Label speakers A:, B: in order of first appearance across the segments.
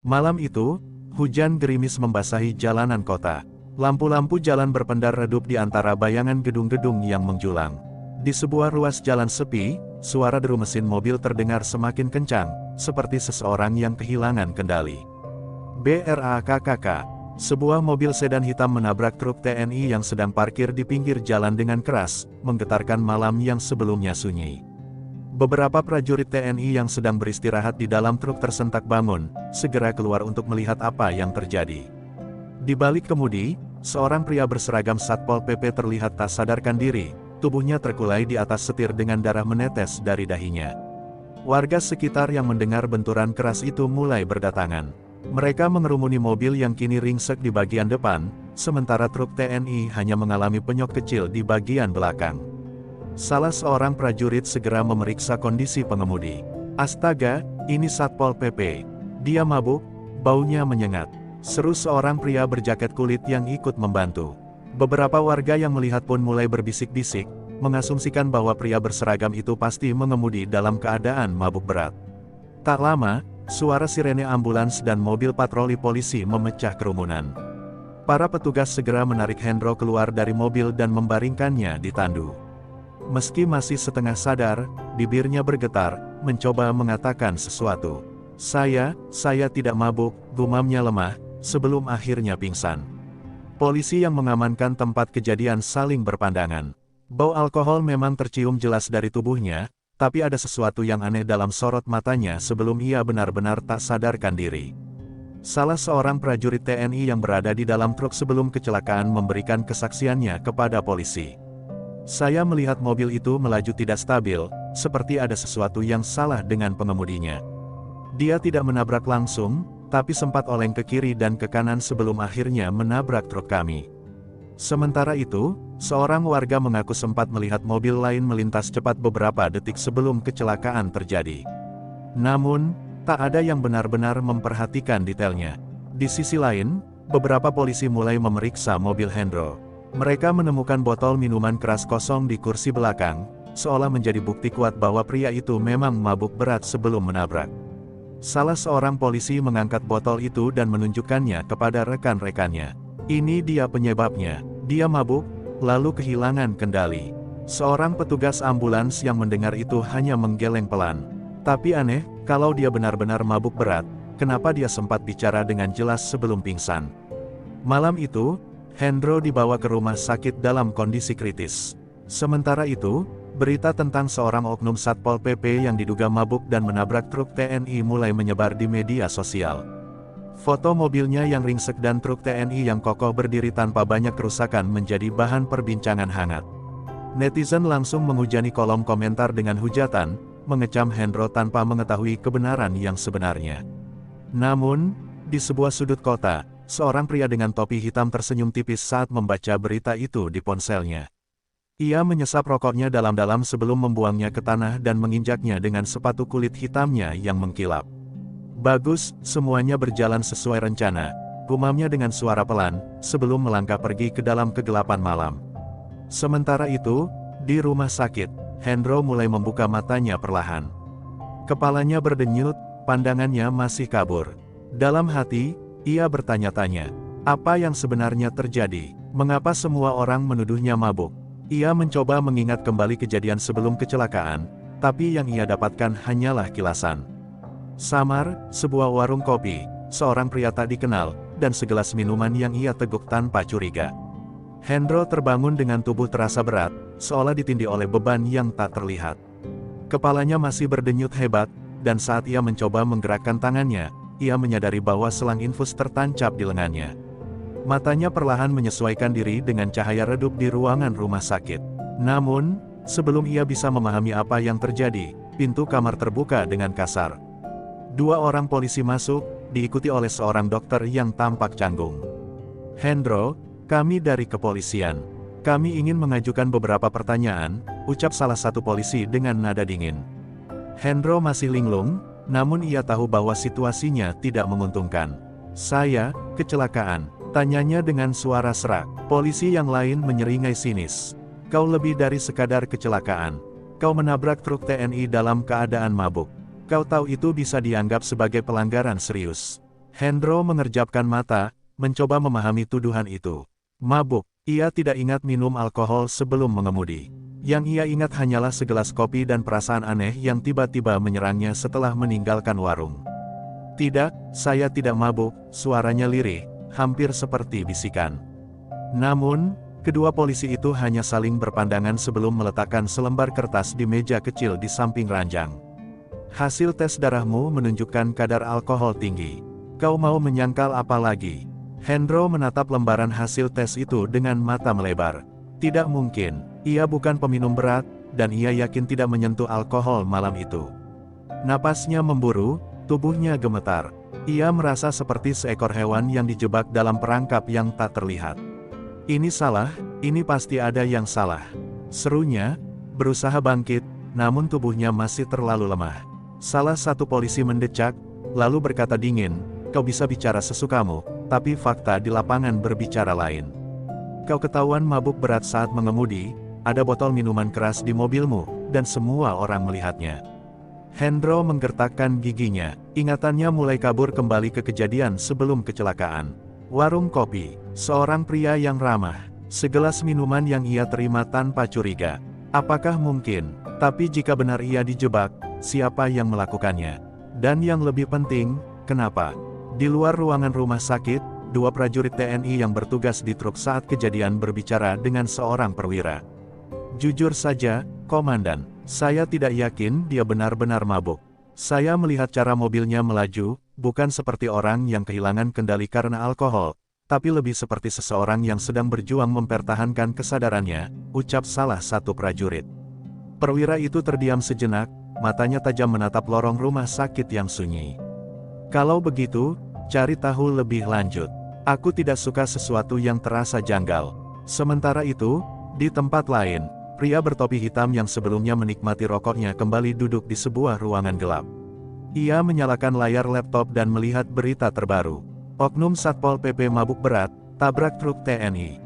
A: Malam itu, hujan gerimis membasahi jalanan kota. Lampu-lampu jalan berpendar redup di antara bayangan gedung-gedung yang menjulang. Di sebuah ruas jalan sepi, suara deru mesin mobil terdengar semakin kencang, seperti seseorang yang kehilangan kendali. BRAKKK. Sebuah mobil sedan hitam menabrak truk TNI yang sedang parkir di pinggir jalan dengan keras, menggetarkan malam yang sebelumnya sunyi. Beberapa prajurit TNI yang sedang beristirahat di dalam truk tersentak bangun, segera keluar untuk melihat apa yang terjadi. Di balik kemudi, seorang pria berseragam Satpol PP terlihat tak sadarkan diri, tubuhnya terkulai di atas setir dengan darah menetes dari dahinya. Warga sekitar yang mendengar benturan keras itu mulai berdatangan. Mereka mengerumuni mobil yang kini ringsek di bagian depan, sementara truk TNI hanya mengalami penyok kecil di bagian belakang. Salah seorang prajurit segera memeriksa kondisi pengemudi. "Astaga, ini Satpol PP. Dia mabuk, baunya menyengat," seru seorang pria berjaket kulit yang ikut membantu. Beberapa warga yang melihat pun mulai berbisik-bisik, mengasumsikan bahwa pria berseragam itu pasti mengemudi dalam keadaan mabuk berat. Tak lama, suara sirene ambulans dan mobil patroli polisi memecah kerumunan. Para petugas segera menarik Hendro keluar dari mobil dan membaringkannya di tandu. Meski masih setengah sadar, bibirnya bergetar, mencoba mengatakan sesuatu. Saya tidak mabuk," gumamnya lemah, sebelum akhirnya pingsan. Polisi yang mengamankan tempat kejadian saling berpandangan. Bau alkohol memang tercium jelas dari tubuhnya, tapi ada sesuatu yang aneh dalam sorot matanya sebelum ia benar-benar tak sadarkan diri. Salah seorang prajurit TNI yang berada di dalam truk sebelum kecelakaan memberikan kesaksiannya kepada polisi. "Saya melihat mobil itu melaju tidak stabil, seperti ada sesuatu yang salah dengan pengemudinya. Dia tidak menabrak langsung, tapi sempat oleng ke kiri dan ke kanan sebelum akhirnya menabrak truk kami." Sementara itu, seorang warga mengaku sempat melihat mobil lain melintas cepat beberapa detik sebelum kecelakaan terjadi. Namun, tak ada yang benar-benar memperhatikan detailnya. Di sisi lain, beberapa polisi mulai memeriksa mobil Hendro. Mereka menemukan botol minuman keras kosong di kursi belakang, seolah menjadi bukti kuat bahwa pria itu memang mabuk berat sebelum menabrak. Salah seorang polisi mengangkat botol itu dan menunjukkannya kepada rekan-rekannya. "Ini dia penyebabnya, dia mabuk, lalu kehilangan kendali." Seorang petugas ambulans yang mendengar itu hanya menggeleng pelan. "Tapi aneh, kalau dia benar-benar mabuk berat, kenapa dia sempat bicara dengan jelas sebelum pingsan?" Malam itu, Hendro dibawa ke rumah sakit dalam kondisi kritis. Sementara itu, berita tentang seorang oknum Satpol PP yang diduga mabuk dan menabrak truk TNI mulai menyebar di media sosial. Foto mobilnya yang ringsek dan truk TNI yang kokoh berdiri tanpa banyak kerusakan menjadi bahan perbincangan hangat. Netizen langsung menghujani kolom komentar dengan hujatan, mengecam Hendro tanpa mengetahui kebenaran yang sebenarnya. Namun, di sebuah sudut kota, seorang pria dengan topi hitam tersenyum tipis saat membaca berita itu di ponselnya. Ia menyesap rokoknya dalam-dalam sebelum membuangnya ke tanah dan menginjaknya dengan sepatu kulit hitamnya yang mengkilap. "Bagus, semuanya berjalan sesuai rencana," gumamnya dengan suara pelan, sebelum melangkah pergi ke dalam kegelapan malam. Sementara itu, di rumah sakit, Hendro mulai membuka matanya perlahan. Kepalanya berdenyut, pandangannya masih kabur. Dalam hati, ia bertanya-tanya, apa yang sebenarnya terjadi? Mengapa semua orang menuduhnya mabuk? Ia mencoba mengingat kembali kejadian sebelum kecelakaan, tapi yang ia dapatkan hanyalah kilasan. Samar, sebuah warung kopi, seorang pria tak dikenal, dan segelas minuman yang ia teguk tanpa curiga. Hendro terbangun dengan tubuh terasa berat, seolah ditindih oleh beban yang tak terlihat. Kepalanya masih berdenyut hebat, dan saat ia mencoba menggerakkan tangannya, ia menyadari bahwa selang infus tertancap di lengannya. Matanya perlahan menyesuaikan diri dengan cahaya redup di ruangan rumah sakit. Namun, sebelum ia bisa memahami apa yang terjadi, pintu kamar terbuka dengan kasar. Dua orang polisi masuk, diikuti oleh seorang dokter yang tampak canggung. "Hendro, kami dari kepolisian. Kami ingin mengajukan beberapa pertanyaan," ucap salah satu polisi dengan nada dingin. Hendro masih linglung, namun ia tahu bahwa situasinya tidak menguntungkan. "Saya, kecelakaan," tanyanya dengan suara serak. Polisi yang lain menyeringai sinis. "Kau lebih dari sekadar kecelakaan. Kau menabrak truk TNI dalam keadaan mabuk. Kau tahu itu bisa dianggap sebagai pelanggaran serius." Hendro mengerjapkan mata, mencoba memahami tuduhan itu. Mabuk, ia tidak ingat minum alkohol sebelum mengemudi. Yang ia ingat hanyalah segelas kopi dan perasaan aneh yang tiba-tiba menyerangnya setelah meninggalkan warung. Tidak, saya tidak mabuk, suaranya lirih, hampir seperti bisikan. Namun, kedua polisi itu hanya saling berpandangan sebelum meletakkan selembar kertas di meja kecil di samping ranjang. Hasil tes darahmu menunjukkan kadar alkohol tinggi. Kau mau menyangkal apa lagi? Hendro menatap lembaran hasil tes itu dengan mata melebar. Tidak mungkin, ia bukan peminum berat, dan ia yakin tidak menyentuh alkohol malam itu. Napasnya memburu, tubuhnya gemetar. Ia merasa seperti seekor hewan yang dijebak dalam perangkap yang tak terlihat. Ini salah, ini pasti ada yang salah. Serunya, berusaha bangkit, namun tubuhnya masih terlalu lemah. Salah satu polisi mendecak, lalu berkata dingin, kau bisa bicara sesukamu, tapi fakta di lapangan berbicara lain. Kau ketahuan mabuk berat saat mengemudi, ada botol minuman keras di mobilmu, dan semua orang melihatnya. Hendro menggertakkan giginya, ingatannya mulai kabur kembali ke kejadian sebelum kecelakaan. Warung kopi, seorang pria yang ramah, segelas minuman yang ia terima tanpa curiga. Apakah mungkin? Tapi jika benar ia dijebak, siapa yang melakukannya? Dan yang lebih penting, kenapa? Di luar ruangan rumah sakit, dua prajurit TNI yang bertugas di truk saat kejadian berbicara dengan seorang perwira. Jujur saja, Komandan, saya tidak yakin dia benar-benar mabuk. Saya melihat cara mobilnya melaju, bukan seperti orang yang kehilangan kendali karena alkohol, tapi lebih seperti seseorang yang sedang berjuang mempertahankan kesadarannya, ucap salah satu prajurit. Perwira itu terdiam sejenak, matanya tajam menatap lorong rumah sakit yang sunyi. Kalau begitu, cari tahu lebih lanjut. Aku tidak suka sesuatu yang terasa janggal. Sementara itu, di tempat lain, pria bertopi hitam yang sebelumnya menikmati rokoknya kembali duduk di sebuah ruangan gelap. Ia menyalakan layar laptop dan melihat berita terbaru. Oknum Satpol PP mabuk berat, tabrak truk TNI.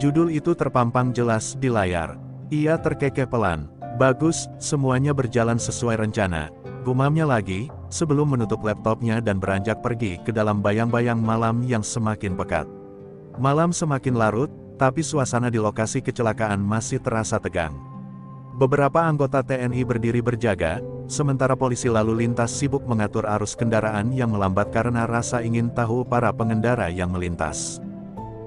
A: Judul itu terpampang jelas di layar. Ia terkekeh pelan. Bagus, semuanya berjalan sesuai rencana. Gumamnya lagi, sebelum menutup laptopnya dan beranjak pergi ke dalam bayang-bayang malam yang semakin pekat. Malam semakin larut, tapi suasana di lokasi kecelakaan masih terasa tegang. Beberapa anggota TNI berdiri berjaga, sementara polisi lalu lintas sibuk mengatur arus kendaraan yang melambat karena rasa ingin tahu para pengendara yang melintas.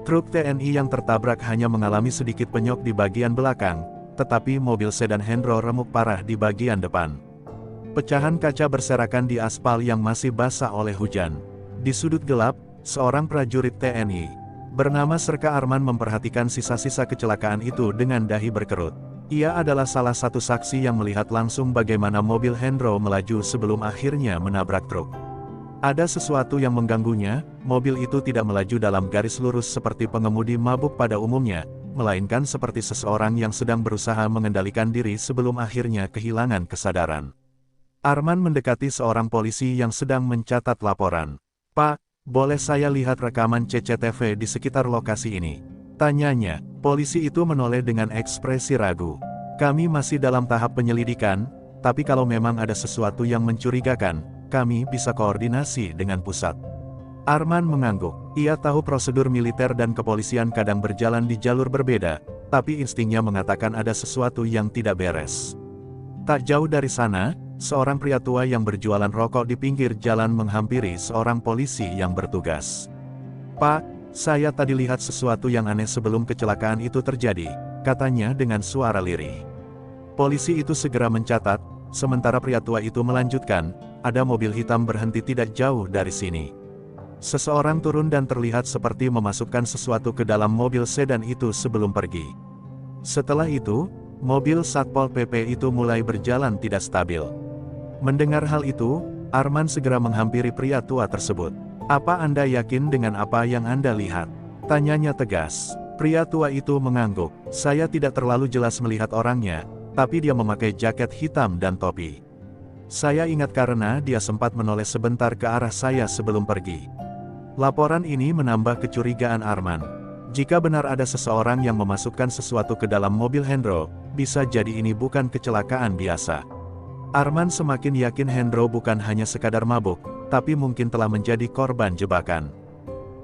A: Truk TNI yang tertabrak hanya mengalami sedikit penyok di bagian belakang, tetapi mobil sedan Hendro remuk parah di bagian depan. Pecahan kaca berserakan di aspal yang masih basah oleh hujan. Di sudut gelap, seorang prajurit TNI bernama Serka Arman memperhatikan sisa-sisa kecelakaan itu dengan dahi berkerut. Ia adalah salah satu saksi yang melihat langsung bagaimana mobil Hendro melaju sebelum akhirnya menabrak truk. Ada sesuatu yang mengganggunya, mobil itu tidak melaju dalam garis lurus seperti pengemudi mabuk pada umumnya, melainkan seperti seseorang yang sedang berusaha mengendalikan diri sebelum akhirnya kehilangan kesadaran. Arman mendekati seorang polisi yang sedang mencatat laporan. Pak, boleh saya lihat rekaman CCTV di sekitar lokasi ini? Tanyanya. Polisi itu menoleh dengan ekspresi ragu. Kami masih dalam tahap penyelidikan, tapi kalau memang ada sesuatu yang mencurigakan, kami bisa koordinasi dengan pusat. Arman mengangguk. Ia tahu prosedur militer dan kepolisian kadang berjalan di jalur berbeda, tapi instingnya mengatakan ada sesuatu yang tidak beres. Tak jauh dari sana, seorang pria tua yang berjualan rokok di pinggir jalan menghampiri seorang polisi yang bertugas. Pak, saya tadi lihat sesuatu yang aneh sebelum kecelakaan itu terjadi, katanya dengan suara lirih. Polisi itu segera mencatat, sementara pria tua itu melanjutkan, ada mobil hitam berhenti tidak jauh dari sini. Seseorang turun dan terlihat seperti memasukkan sesuatu ke dalam mobil sedan itu sebelum pergi. Setelah itu, mobil Satpol PP itu mulai berjalan tidak stabil. Mendengar hal itu, Arman segera menghampiri pria tua tersebut. Apa Anda yakin dengan apa yang Anda lihat? Tanyanya tegas. Pria tua itu mengangguk. Saya tidak terlalu jelas melihat orangnya, tapi dia memakai jaket hitam dan topi. Saya ingat karena dia sempat menoleh sebentar ke arah saya sebelum pergi. Laporan ini menambah kecurigaan Arman. Jika benar ada seseorang yang memasukkan sesuatu ke dalam mobil Hendro, bisa jadi ini bukan kecelakaan biasa. Arman semakin yakin Hendro bukan hanya sekadar mabuk, tapi mungkin telah menjadi korban jebakan.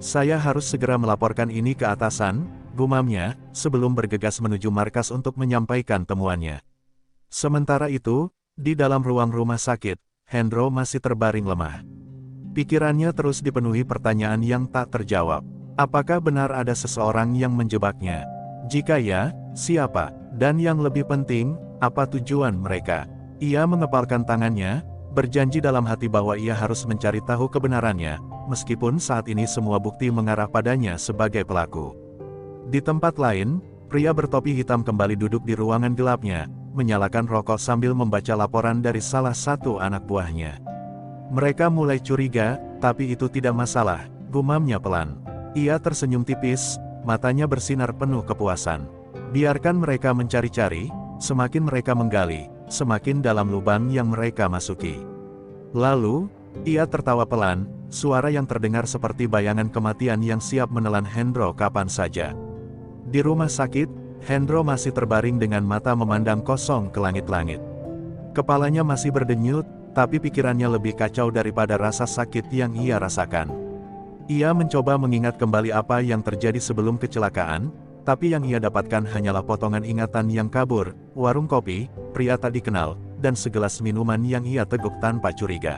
A: Saya harus segera melaporkan ini ke atasan, gumamnya, sebelum bergegas menuju markas untuk menyampaikan temuannya. Sementara itu, di dalam ruang rumah sakit, Hendro masih terbaring lemah. Pikirannya terus dipenuhi pertanyaan yang tak terjawab. Apakah benar ada seseorang yang menjebaknya? Jika ya, siapa? Dan yang lebih penting, apa tujuan mereka? Ia mengepalkan tangannya, berjanji dalam hati bahwa ia harus mencari tahu kebenarannya, meskipun saat ini semua bukti mengarah padanya sebagai pelaku. Di tempat lain, pria bertopi hitam kembali duduk di ruangan gelapnya, menyalakan rokok sambil membaca laporan dari salah satu anak buahnya. Mereka mulai curiga, tapi itu tidak masalah, gumamnya pelan. Ia tersenyum tipis, matanya bersinar penuh kepuasan. Biarkan mereka mencari-cari, semakin mereka menggali, semakin dalam lubang yang mereka masuki. Lalu, ia tertawa pelan, suara yang terdengar seperti bayangan kematian yang siap menelan Hendro kapan saja. Di rumah sakit, Hendro masih terbaring dengan mata memandang kosong ke langit-langit. Kepalanya masih berdenyut, tapi pikirannya lebih kacau daripada rasa sakit yang ia rasakan. Ia mencoba mengingat kembali apa yang terjadi sebelum kecelakaan, tapi yang ia dapatkan hanyalah potongan ingatan yang kabur, warung kopi, pria tak dikenal, dan segelas minuman yang ia teguk tanpa curiga.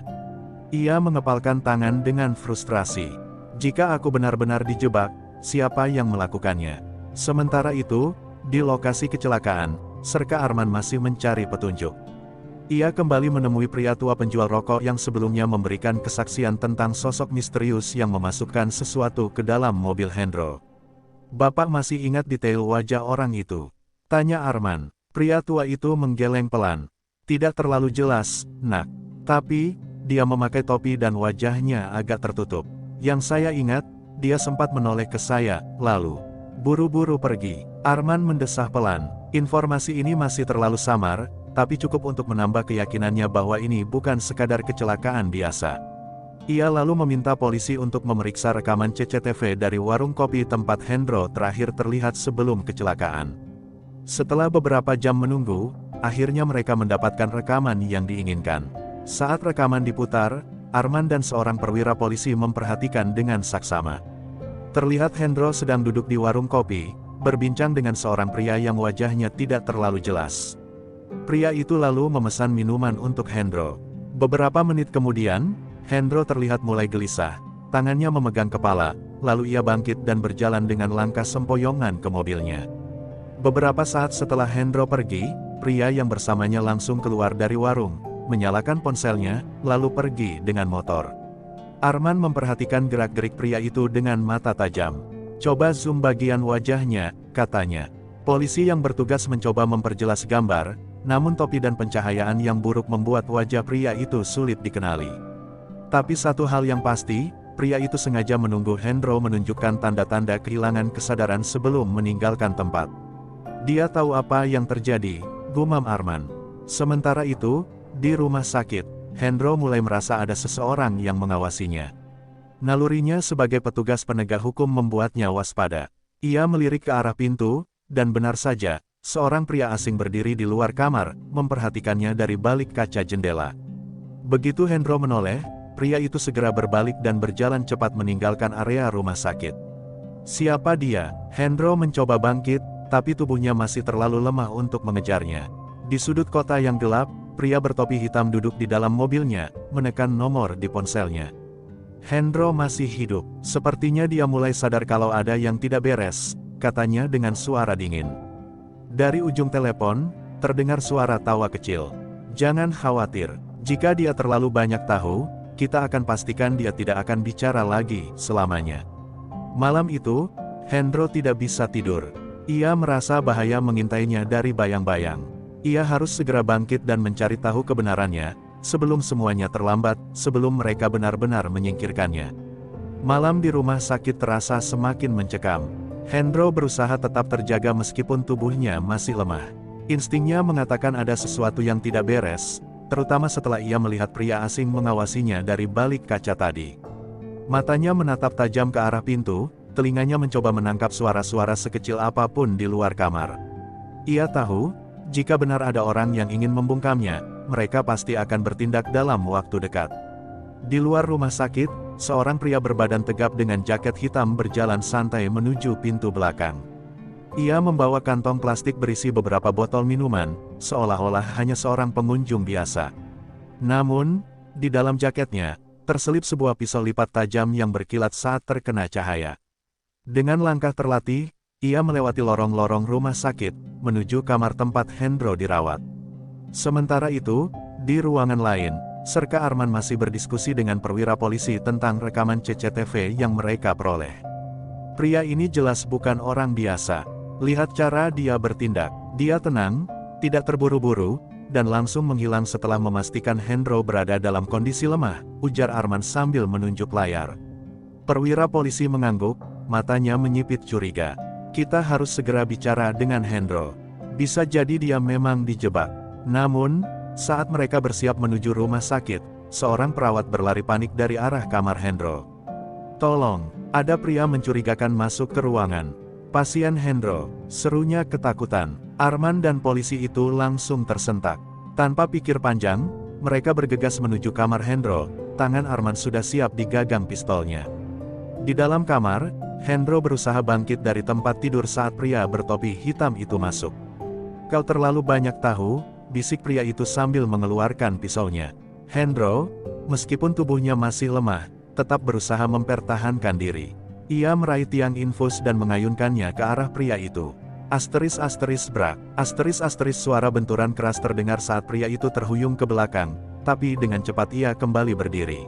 A: Ia mengepalkan tangan dengan frustrasi. Jika aku benar-benar dijebak, siapa yang melakukannya? Sementara itu, di lokasi kecelakaan, Serka Arman masih mencari petunjuk. Ia kembali menemui pria tua penjual rokok yang sebelumnya memberikan kesaksian tentang sosok misterius yang memasukkan sesuatu ke dalam mobil Hendro. "Bapak masih ingat detail wajah orang itu?" tanya Arman. Pria tua itu menggeleng pelan. "Tidak terlalu jelas, nak. Tapi, dia memakai topi dan wajahnya agak tertutup. Yang saya ingat, dia sempat menoleh ke saya, lalu buru-buru pergi." Arman mendesah pelan. Informasi ini masih terlalu samar, tapi cukup untuk menambah keyakinannya bahwa ini bukan sekadar kecelakaan biasa. Ia lalu meminta polisi untuk memeriksa rekaman CCTV dari warung kopi tempat Hendro terakhir terlihat sebelum kecelakaan. Setelah beberapa jam menunggu, akhirnya mereka mendapatkan rekaman yang diinginkan. Saat rekaman diputar, Arman dan seorang perwira polisi memperhatikan dengan saksama. Terlihat Hendro sedang duduk di warung kopi, berbincang dengan seorang pria yang wajahnya tidak terlalu jelas. Pria itu lalu memesan minuman untuk Hendro. Beberapa menit kemudian, Hendro terlihat mulai gelisah. Tangannya memegang kepala, lalu ia bangkit dan berjalan dengan langkah sempoyongan ke mobilnya. Beberapa saat setelah Hendro pergi, pria yang bersamanya langsung keluar dari warung, menyalakan ponselnya, lalu pergi dengan motor. Arman memperhatikan gerak-gerik pria itu dengan mata tajam. "Coba zoom bagian wajahnya," katanya. Polisi yang bertugas mencoba memperjelas gambar, namun topi dan pencahayaan yang buruk membuat wajah pria itu sulit dikenali. Tapi satu hal yang pasti, pria itu sengaja menunggu Hendro menunjukkan tanda-tanda kehilangan kesadaran sebelum meninggalkan tempat. "Dia tahu apa yang terjadi," gumam Arman. Sementara itu, di rumah sakit, Hendro mulai merasa ada seseorang yang mengawasinya. Nalurinya sebagai petugas penegak hukum membuatnya waspada. Ia melirik ke arah pintu, dan benar saja, seorang pria asing berdiri di luar kamar, memperhatikannya dari balik kaca jendela. Begitu Hendro menoleh, pria itu segera berbalik dan berjalan cepat meninggalkan area rumah sakit. "Siapa dia?" Hendro mencoba bangkit, tapi tubuhnya masih terlalu lemah untuk mengejarnya. Di sudut kota yang gelap, pria bertopi hitam duduk di dalam mobilnya, menekan nomor di ponselnya. Hendro masih hidup. Sepertinya dia mulai sadar kalau ada yang tidak beres, katanya dengan suara dingin. Dari ujung telepon, terdengar suara tawa kecil. "Jangan khawatir, jika dia terlalu banyak tahu, kita akan pastikan dia tidak akan bicara lagi selamanya." Malam itu, Hendro tidak bisa tidur. Ia merasa bahaya mengintainya dari bayang-bayang. Ia harus segera bangkit dan mencari tahu kebenarannya, sebelum semuanya terlambat, sebelum mereka benar-benar menyingkirkannya. Malam di rumah sakit terasa semakin mencekam. Hendro berusaha tetap terjaga meskipun tubuhnya masih lemah. Instingnya mengatakan ada sesuatu yang tidak beres, terutama setelah ia melihat pria asing mengawasinya dari balik kaca tadi. Matanya menatap tajam ke arah pintu, telinganya mencoba menangkap suara-suara sekecil apapun di luar kamar. Ia tahu, jika benar ada orang yang ingin membungkamnya, mereka pasti akan bertindak dalam waktu dekat. Di luar rumah sakit, seorang pria berbadan tegap dengan jaket hitam berjalan santai menuju pintu belakang. Ia membawa kantong plastik berisi beberapa botol minuman, seolah-olah hanya seorang pengunjung biasa. Namun, di dalam jaketnya, terselip sebuah pisau lipat tajam yang berkilat saat terkena cahaya. Dengan langkah terlatih, ia melewati lorong-lorong rumah sakit, menuju kamar tempat Hendro dirawat. Sementara itu, di ruangan lain, Serka Arman masih berdiskusi dengan perwira polisi tentang rekaman CCTV yang mereka peroleh. Pria ini jelas bukan orang biasa. Lihat cara dia bertindak. Dia tenang, tidak terburu-buru, dan langsung menghilang setelah memastikan Hendro berada dalam kondisi lemah, ujar Arman sambil menunjuk layar. Perwira polisi mengangguk, matanya menyipit curiga. Kita harus segera bicara dengan Hendro. Bisa jadi dia memang dijebak. Namun, saat mereka bersiap menuju rumah sakit, seorang perawat berlari panik dari arah kamar Hendro. Tolong, ada pria mencurigakan masuk ke ruangan. Pasien Hendro, serunya ketakutan. Arman dan polisi itu langsung tersentak. Tanpa pikir panjang, mereka bergegas menuju kamar Hendro. Tangan Arman sudah siap di gagang pistolnya. Di dalam kamar, Hendro berusaha bangkit dari tempat tidur saat pria bertopi hitam itu masuk. Kau terlalu banyak tahu, bisik pria itu sambil mengeluarkan pisaunya. Hendro, meskipun tubuhnya masih lemah, tetap berusaha mempertahankan diri. Ia meraih tiang infus dan mengayunkannya ke arah pria itu. Asteris brak. Asteris suara benturan keras terdengar saat pria itu terhuyung ke belakang, tapi dengan cepat ia kembali berdiri.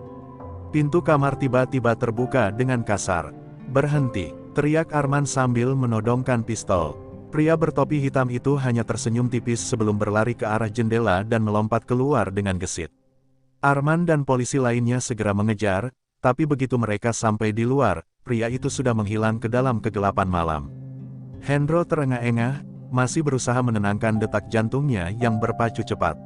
A: Pintu kamar tiba-tiba terbuka dengan kasar. Berhenti, teriak Arman sambil menodongkan pistol. Pria bertopi hitam itu hanya tersenyum tipis sebelum berlari ke arah jendela dan melompat keluar dengan gesit. Arman dan polisi lainnya segera mengejar, tapi begitu mereka sampai di luar, pria itu sudah menghilang ke dalam kegelapan malam. Hendro terengah-engah, masih berusaha menenangkan detak jantungnya yang berpacu cepat.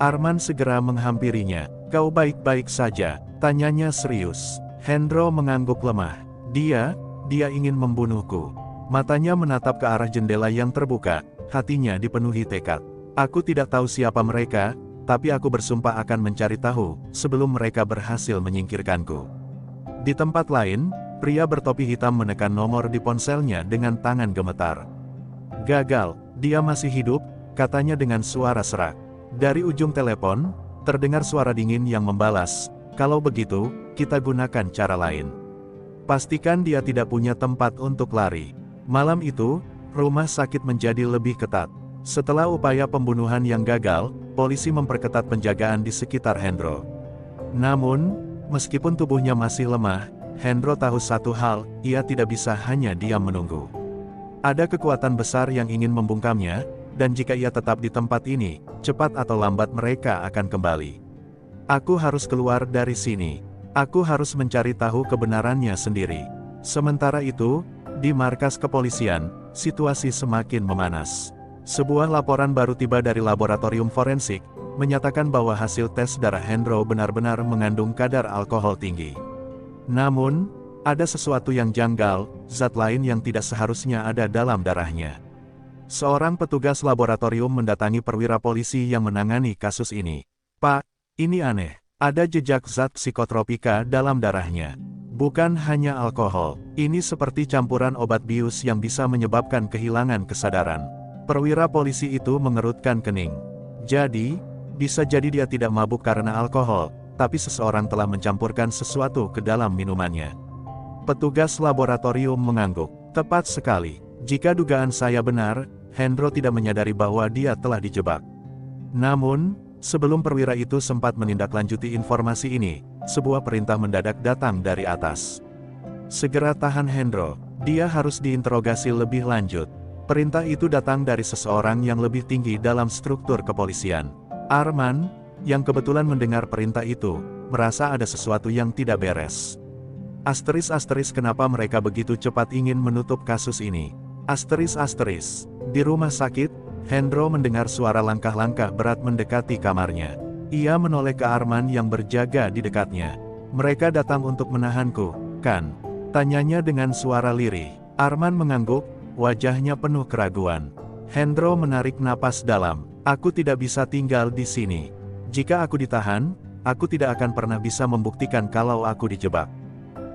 A: Arman segera menghampirinya. Kau baik-baik saja? Tanyanya serius. Hendro mengangguk lemah. Dia ingin membunuhku. Matanya menatap ke arah jendela yang terbuka, hatinya dipenuhi tekad. Aku tidak tahu siapa mereka, tapi aku bersumpah akan mencari tahu, sebelum mereka berhasil menyingkirkanku. Di tempat lain, pria bertopi hitam menekan nomor di ponselnya dengan tangan gemetar. Gagal, dia masih hidup, katanya dengan suara serak. Dari ujung telepon, terdengar suara dingin yang membalas, kalau begitu, kita gunakan cara lain. Pastikan dia tidak punya tempat untuk lari. Malam itu, rumah sakit menjadi lebih ketat. Setelah upaya pembunuhan yang gagal, polisi memperketat penjagaan di sekitar Hendro. Namun, meskipun tubuhnya masih lemah, Hendro tahu satu hal, ia tidak bisa hanya diam menunggu. Ada kekuatan besar yang ingin membungkamnya, dan jika ia tetap di tempat ini, cepat atau lambat mereka akan kembali. Aku harus keluar dari sini. Aku harus mencari tahu kebenarannya sendiri. Sementara itu, di markas kepolisian, situasi semakin memanas. Sebuah laporan baru tiba dari laboratorium forensik, menyatakan bahwa hasil tes darah Hendro benar-benar mengandung kadar alkohol tinggi. Namun, ada sesuatu yang janggal, zat lain yang tidak seharusnya ada dalam darahnya. Seorang petugas laboratorium mendatangi perwira polisi yang menangani kasus ini. Pak, ini aneh. Ada jejak zat psikotropika dalam darahnya. Bukan hanya alkohol, ini seperti campuran obat bius yang bisa menyebabkan kehilangan kesadaran. Perwira polisi itu mengerutkan kening. Jadi, bisa jadi dia tidak mabuk karena alkohol, tapi seseorang telah mencampurkan sesuatu ke dalam minumannya. Petugas laboratorium mengangguk. Tepat sekali. Jika dugaan saya benar, Hendro tidak menyadari bahwa dia telah dijebak. Namun, sebelum perwira itu sempat menindaklanjuti informasi ini, sebuah perintah mendadak datang dari atas. Segera tahan Hendro, dia harus diinterogasi lebih lanjut. Perintah itu datang dari seseorang yang lebih tinggi dalam struktur kepolisian. Arman, yang kebetulan mendengar perintah itu, merasa ada sesuatu yang tidak beres. Asteris kenapa mereka begitu cepat ingin menutup kasus ini? Asteris. Di rumah sakit, Hendro mendengar suara langkah-langkah berat mendekati kamarnya. Ia menoleh ke Arman yang berjaga di dekatnya. Mereka datang untuk menahanku, kan? Tanyanya dengan suara lirih. Arman mengangguk, wajahnya penuh keraguan. Hendro menarik napas dalam. Aku tidak bisa tinggal di sini. Jika aku ditahan, aku tidak akan pernah bisa membuktikan kalau aku dijebak.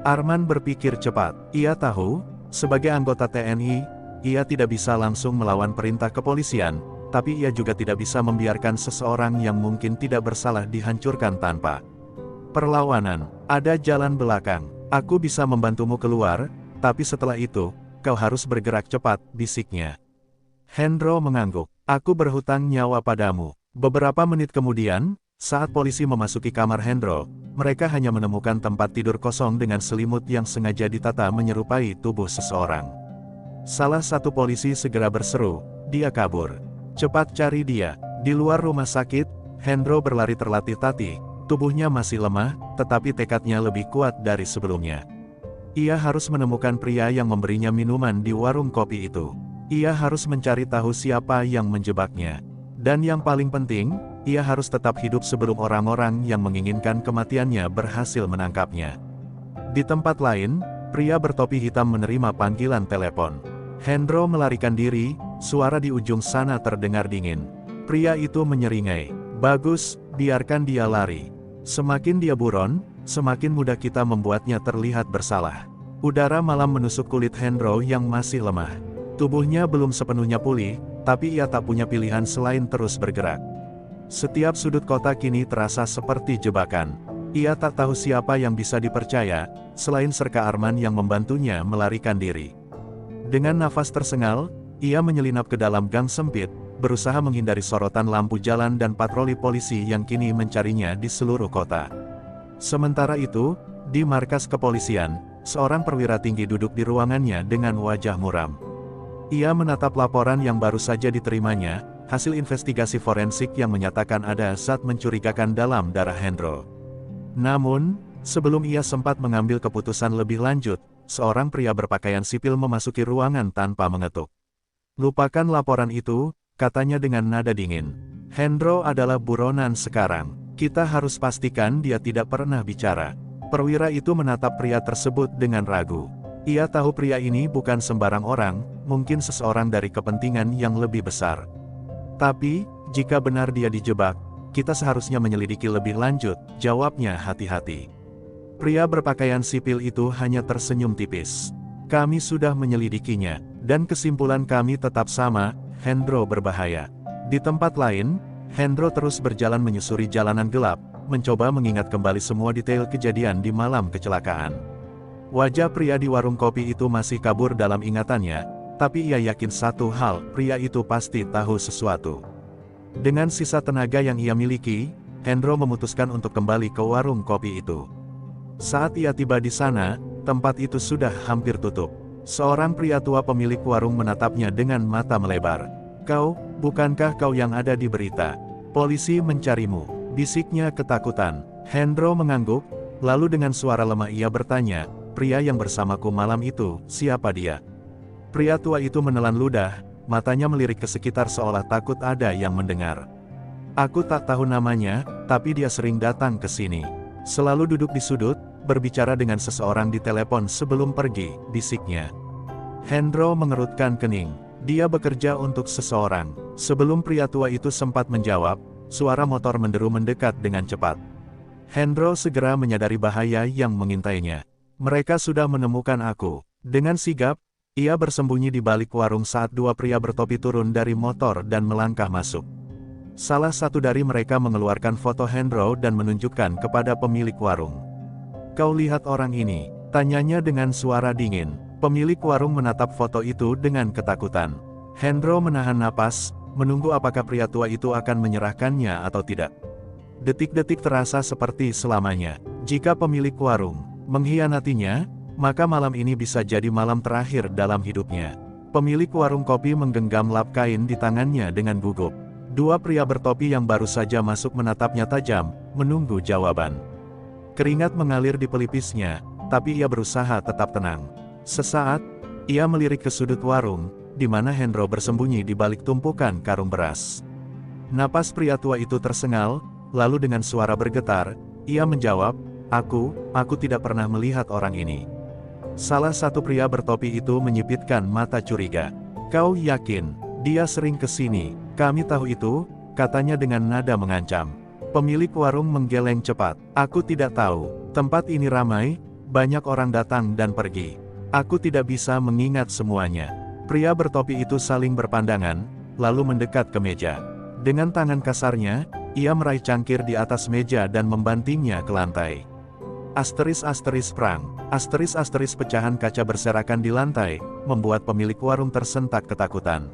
A: Arman berpikir cepat. Ia tahu, sebagai anggota TNI, ia tidak bisa langsung melawan perintah kepolisian, tapi ia juga tidak bisa membiarkan seseorang yang mungkin tidak bersalah dihancurkan tanpa perlawanan. Ada jalan belakang. Aku bisa membantumu keluar, tapi setelah itu, kau harus bergerak cepat, bisiknya. Hendro mengangguk. Aku berhutang nyawa padamu. Beberapa menit kemudian, saat polisi memasuki kamar Hendro, mereka hanya menemukan tempat tidur kosong dengan selimut yang sengaja ditata menyerupai tubuh seseorang. Salah satu polisi segera berseru, "Dia kabur. Cepat cari dia." Di luar rumah sakit, Hendro berlari terlatih-tatih, tubuhnya masih lemah, tetapi tekadnya lebih kuat dari sebelumnya. Ia harus menemukan pria yang memberinya minuman di warung kopi itu. Ia harus mencari tahu siapa yang menjebaknya. Dan yang paling penting, ia harus tetap hidup sebelum orang-orang yang menginginkan kematiannya berhasil menangkapnya. Di tempat lain, pria bertopi hitam menerima panggilan telepon. Hendro melarikan diri, suara di ujung sana terdengar dingin. Pria itu menyeringai, "Bagus, biarkan dia lari. Semakin dia buron, semakin mudah kita membuatnya terlihat bersalah." Udara malam menusuk kulit Hendro yang masih lemah. Tubuhnya belum sepenuhnya pulih, tapi ia tak punya pilihan selain terus bergerak. Setiap sudut kota kini terasa seperti jebakan. Ia tak tahu siapa yang bisa dipercaya, selain Serka Arman yang membantunya melarikan diri. Dengan nafas tersengal, ia menyelinap ke dalam gang sempit, berusaha menghindari sorotan lampu jalan dan patroli polisi yang kini mencarinya di seluruh kota. Sementara itu, di markas kepolisian, seorang perwira tinggi duduk di ruangannya dengan wajah muram. Ia menatap laporan yang baru saja diterimanya, hasil investigasi forensik yang menyatakan ada zat mencurigakan dalam darah Hendro. Namun, sebelum ia sempat mengambil keputusan lebih lanjut, seorang pria berpakaian sipil memasuki ruangan tanpa mengetuk. "Lupakan laporan itu," katanya dengan nada dingin. "Hendro adalah buronan sekarang. Kita harus pastikan dia tidak pernah bicara." Perwira itu menatap pria tersebut dengan ragu. Ia tahu pria ini bukan sembarang orang, mungkin seseorang dari kepentingan yang lebih besar. Tapi, jika benar dia dijebak, kita seharusnya menyelidiki lebih lanjut, jawabnya hati-hati. Pria berpakaian sipil itu hanya tersenyum tipis. "Kami sudah menyelidikinya, dan kesimpulan kami tetap sama, Hendro berbahaya." Di tempat lain, Hendro terus berjalan menyusuri jalanan gelap, mencoba mengingat kembali semua detail kejadian di malam kecelakaan. Wajah pria di warung kopi itu masih kabur dalam ingatannya, tapi ia yakin satu hal, pria itu pasti tahu sesuatu. Dengan sisa tenaga yang ia miliki, Hendro memutuskan untuk kembali ke warung kopi itu. Saat ia tiba di sana, tempat itu sudah hampir tutup. Seorang pria tua pemilik warung menatapnya dengan mata melebar. Bukankah kau yang ada di berita? Polisi mencarimu," bisiknya ketakutan. Hendro mengangguk, lalu dengan suara lemah ia bertanya, "Pria yang bersamaku malam itu, siapa dia?" Pria tua itu menelan ludah, matanya melirik ke sekitar seolah takut ada yang mendengar. "Aku tak tahu namanya, tapi dia sering datang ke sini. Selalu duduk di sudut, berbicara dengan seseorang di telepon sebelum pergi," bisiknya. Hendro mengerutkan kening. Dia bekerja untuk seseorang. Sebelum pria tua itu sempat menjawab, suara motor menderu mendekat dengan cepat. Hendro segera menyadari bahaya yang mengintainya. "Mereka sudah menemukan aku." Dengan sigap, ia bersembunyi di balik warung saat dua pria bertopi turun dari motor dan melangkah masuk. Salah satu dari mereka mengeluarkan foto Hendro dan menunjukkan kepada pemilik warung. "Kau lihat orang ini?" tanyanya dengan suara dingin. Pemilik warung menatap foto itu dengan ketakutan. Hendro menahan napas, menunggu apakah pria tua itu akan menyerahkannya atau tidak. Detik-detik terasa seperti selamanya. Jika pemilik warung mengkhianatinya, maka malam ini bisa jadi malam terakhir dalam hidupnya. Pemilik warung kopi menggenggam lap kain di tangannya dengan gugup. Dua pria bertopi yang baru saja masuk menatapnya tajam, menunggu jawaban. Keringat mengalir di pelipisnya, tapi ia berusaha tetap tenang. Sesaat, ia melirik ke sudut warung, di mana Hendro bersembunyi di balik tumpukan karung beras. Napas pria tua itu tersengal, lalu dengan suara bergetar, ia menjawab, Aku tidak pernah melihat orang ini." Salah satu pria bertopi itu menyipitkan mata curiga. "Kau yakin? Dia sering ke sini." "Kami tahu itu," katanya dengan nada mengancam. Pemilik warung menggeleng cepat. Aku tidak tahu. Tempat ini ramai, banyak orang datang dan pergi. Aku tidak bisa mengingat semuanya. Pria bertopi itu saling berpandangan, lalu mendekat ke meja. Dengan tangan kasarnya, ia meraih cangkir di atas meja dan membantingnya ke lantai. Asteris perang. Asteris pecahan kaca berserakan di lantai, membuat pemilik warung tersentak ketakutan.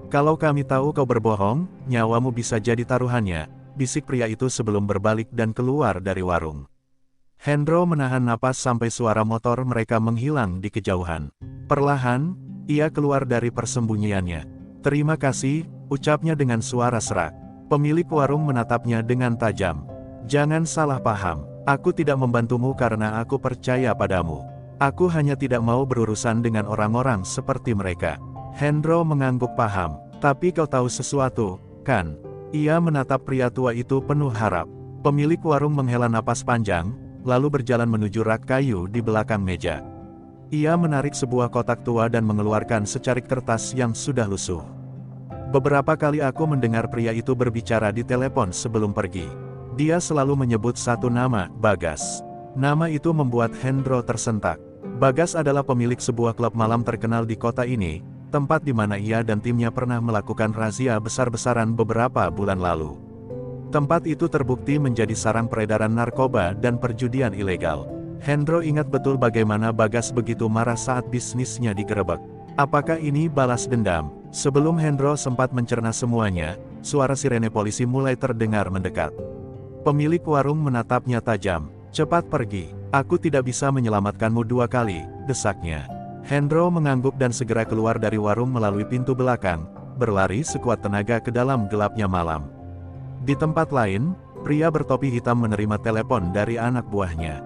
A: Kalau kami tahu kau berbohong, nyawamu bisa jadi taruhannya, bisik pria itu sebelum berbalik dan keluar dari warung. Hendro menahan napas sampai suara motor mereka menghilang di kejauhan. Perlahan, ia keluar dari persembunyiannya. Terima kasih, ucapnya dengan suara serak. Pemilik warung menatapnya dengan tajam. Jangan salah paham, aku tidak membantumu karena aku percaya padamu. Aku hanya tidak mau berurusan dengan orang-orang seperti mereka. Hendro mengangguk paham. Tapi kau tahu sesuatu, kan? Ia menatap pria tua itu penuh harap. Pemilik warung menghela napas panjang, lalu berjalan menuju rak kayu di belakang meja. Ia menarik sebuah kotak tua dan mengeluarkan secarik kertas yang sudah lusuh. Beberapa kali aku mendengar pria itu berbicara di telepon sebelum pergi. Dia selalu menyebut satu nama, Bagas. Nama itu membuat Hendro tersentak. Bagas adalah pemilik sebuah klub malam terkenal di kota ini, tempat di mana ia dan timnya pernah melakukan razia besar-besaran beberapa bulan lalu. Tempat itu terbukti menjadi sarang peredaran narkoba dan perjudian ilegal. Hendro ingat betul bagaimana Bagas begitu marah saat bisnisnya digerebek. Apakah ini balas dendam? Sebelum Hendro sempat mencerna semuanya, suara sirene polisi mulai terdengar mendekat. Pemilik warung menatapnya tajam. Cepat pergi, aku tidak bisa menyelamatkanmu dua kali, desaknya. Hendro mengangguk dan segera keluar dari warung melalui pintu belakang, berlari sekuat tenaga ke dalam gelapnya malam. Di tempat lain, pria bertopi hitam menerima telepon dari anak buahnya.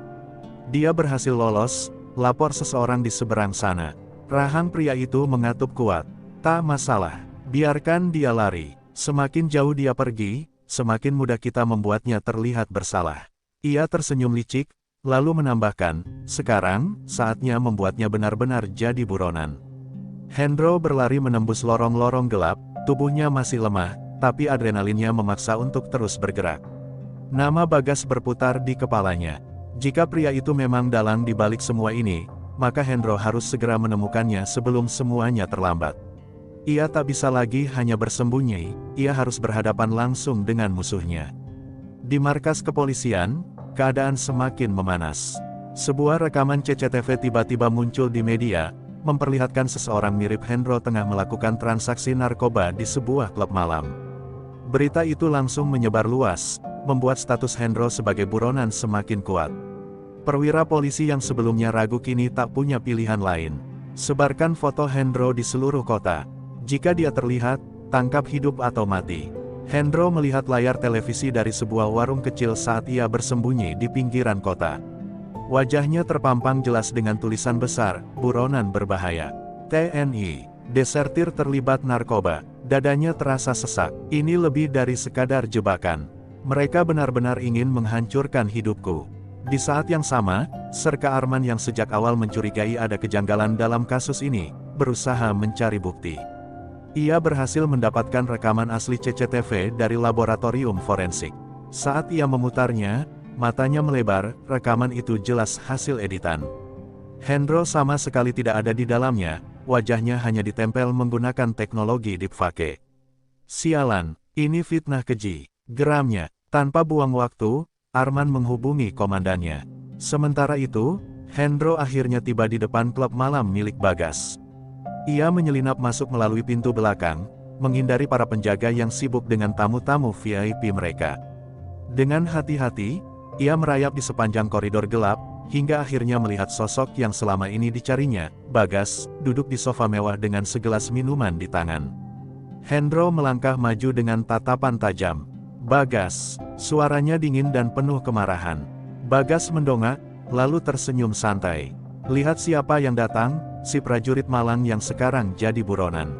A: Dia berhasil lolos, lapor seseorang di seberang sana. Rahang pria itu mengatup kuat. Tak masalah, biarkan dia lari. Semakin jauh dia pergi, semakin mudah kita membuatnya terlihat bersalah. Ia tersenyum licik, lalu menambahkan, sekarang, saatnya membuatnya benar-benar jadi buronan. Hendro berlari menembus lorong-lorong gelap, tubuhnya masih lemah, tapi adrenalinnya memaksa untuk terus bergerak. Nama Bagas berputar di kepalanya. Jika pria itu memang dalang di balik semua ini, maka Hendro harus segera menemukannya sebelum semuanya terlambat. Ia tak bisa lagi hanya bersembunyi, ia harus berhadapan langsung dengan musuhnya. Di markas kepolisian, keadaan semakin memanas. Sebuah rekaman CCTV tiba-tiba muncul di media, memperlihatkan seseorang mirip Hendro tengah melakukan transaksi narkoba di sebuah klub malam. Berita itu langsung menyebar luas, membuat status Hendro sebagai buronan semakin kuat. Perwira polisi yang sebelumnya ragu kini tak punya pilihan lain. Sebarkan foto Hendro di seluruh kota. Jika dia terlihat, tangkap hidup atau mati. Hendro melihat layar televisi dari sebuah warung kecil saat ia bersembunyi di pinggiran kota. Wajahnya terpampang jelas dengan tulisan besar, buronan berbahaya. TNI, desertir terlibat narkoba. Dadanya terasa sesak. Ini lebih dari sekadar jebakan. Mereka benar-benar ingin menghancurkan hidupku. Di saat yang sama, Serka Arman yang sejak awal mencurigai ada kejanggalan dalam kasus ini, berusaha mencari bukti. Ia berhasil mendapatkan rekaman asli CCTV dari laboratorium forensik. Saat ia memutarnya, matanya melebar, rekaman itu jelas hasil editan. Hendro sama sekali tidak ada di dalamnya, wajahnya hanya ditempel menggunakan teknologi deepfake. Sialan, ini fitnah keji, geramnya. Tanpa buang waktu, Arman menghubungi komandannya. Sementara itu, Hendro akhirnya tiba di depan klub malam milik Bagas. Ia menyelinap masuk melalui pintu belakang, menghindari para penjaga yang sibuk dengan tamu-tamu VIP mereka. Dengan hati-hati, ia merayap di sepanjang koridor gelap, hingga akhirnya melihat sosok yang selama ini dicarinya, Bagas, duduk di sofa mewah dengan segelas minuman di tangan. Hendro melangkah maju dengan tatapan tajam. Bagas, suaranya dingin dan penuh kemarahan. Bagas mendongak, lalu tersenyum santai. Lihat siapa yang datang, si prajurit malang yang sekarang jadi buronan.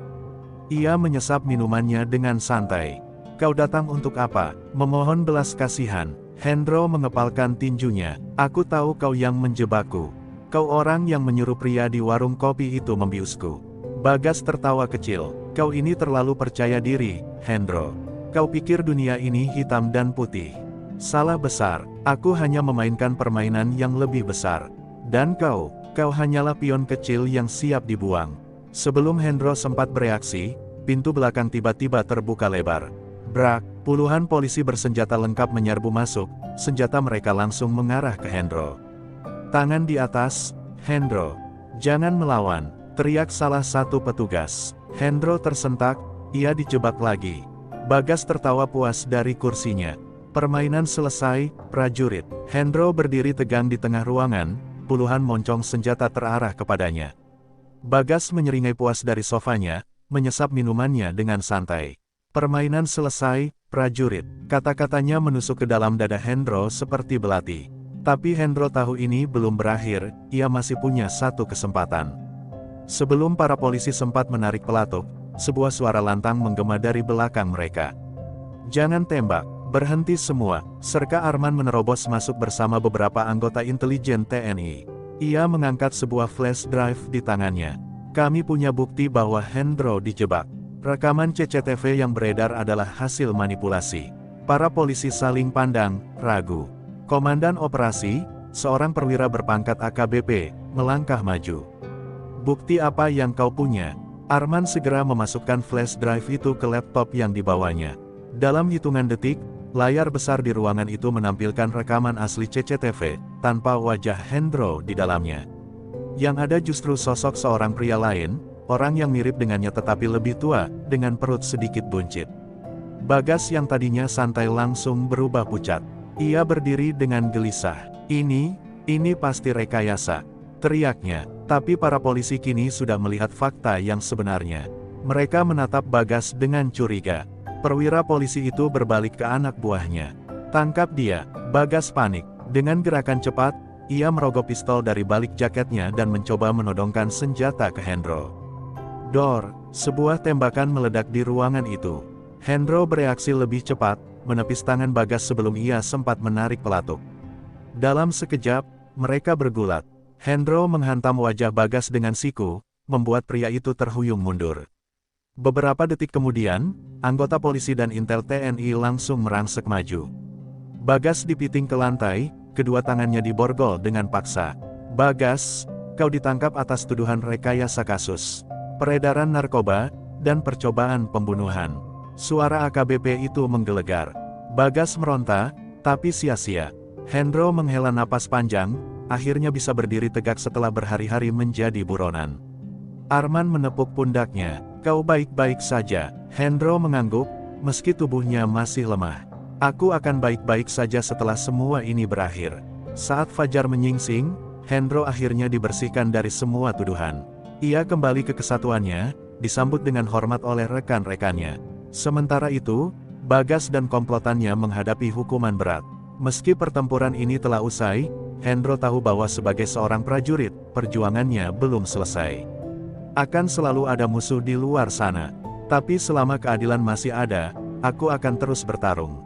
A: Ia menyesap minumannya dengan santai. Kau datang untuk apa? Memohon belas kasihan. Hendro mengepalkan tinjunya. Aku tahu kau yang menjebakku. Kau orang yang menyuruh pria di warung kopi itu membiusku. Bagas tertawa kecil. Kau ini terlalu percaya diri, Hendro. Kau pikir dunia ini hitam dan putih. Salah besar, aku hanya memainkan permainan yang lebih besar. Dan kau hanyalah pion kecil yang siap dibuang. Sebelum Hendro sempat bereaksi, pintu belakang tiba-tiba terbuka lebar. Brak, puluhan polisi bersenjata lengkap menyerbu masuk, senjata mereka langsung mengarah ke Hendro. Tangan di atas, Hendro. Jangan melawan, teriak salah satu petugas. Hendro tersentak, ia dijebak lagi. Bagas tertawa puas dari kursinya. Permainan selesai, prajurit. Hendro berdiri tegang di tengah ruangan, puluhan moncong senjata terarah kepadanya. Bagas menyeringai puas dari sofanya, menyesap minumannya dengan santai. Permainan selesai, prajurit. Kata-katanya menusuk ke dalam dada Hendro seperti belati. Tapi Hendro tahu ini belum berakhir, ia masih punya satu kesempatan. Sebelum para polisi sempat menarik pelatuk, sebuah suara lantang menggema dari belakang mereka. Jangan tembak, berhenti semua. Serka Arman menerobos masuk bersama beberapa anggota intelijen TNI. Ia mengangkat sebuah flash drive di tangannya. Kami punya bukti bahwa Hendro dijebak. Rekaman CCTV yang beredar adalah hasil manipulasi. Para polisi saling pandang, ragu. Komandan operasi, seorang perwira berpangkat AKBP, melangkah maju. Bukti apa yang kau punya? Arman segera memasukkan flash drive itu ke laptop yang dibawanya. Dalam hitungan detik, layar besar di ruangan itu menampilkan rekaman asli CCTV, tanpa wajah Hendro di dalamnya. Yang ada justru sosok seorang pria lain, orang yang mirip dengannya tetapi lebih tua, dengan perut sedikit buncit. Bagas yang tadinya santai langsung berubah pucat. Ia berdiri dengan gelisah. Ini pasti rekayasa, teriaknya. Tapi para polisi kini sudah melihat fakta yang sebenarnya. Mereka menatap Bagas dengan curiga. Perwira polisi itu berbalik ke anak buahnya. Tangkap dia, Bagas panik. Dengan gerakan cepat, ia merogoh pistol dari balik jaketnya dan mencoba menodongkan senjata ke Hendro. Dor, sebuah tembakan meledak di ruangan itu. Hendro bereaksi lebih cepat, menepis tangan Bagas sebelum ia sempat menarik pelatuk. Dalam sekejap, mereka bergulat. Hendro menghantam wajah Bagas dengan siku, membuat pria itu terhuyung mundur. Beberapa detik kemudian, anggota polisi dan intel TNI langsung merangsek maju. Bagas dipiting ke lantai, kedua tangannya diborgol dengan paksa. Bagas, kau ditangkap atas tuduhan rekayasa kasus, peredaran narkoba, dan percobaan pembunuhan. Suara AKBP itu menggelegar. Bagas meronta, tapi sia-sia. Hendro menghela napas panjang, akhirnya bisa berdiri tegak setelah berhari-hari menjadi buronan. Arman menepuk pundaknya. Kau baik-baik saja. Hendro mengangguk, meski tubuhnya masih lemah. Aku akan baik-baik saja setelah semua ini berakhir. Saat fajar menyingsing, Hendro akhirnya dibersihkan dari semua tuduhan. Ia kembali ke kesatuannya, disambut dengan hormat oleh rekan-rekannya. Sementara itu, Bagas dan komplotannya menghadapi hukuman berat. Meski pertempuran ini telah usai, Hendro tahu bahwa sebagai seorang prajurit, perjuangannya belum selesai. Akan selalu ada musuh di luar sana. Tapi selama keadilan masih ada, aku akan terus bertarung.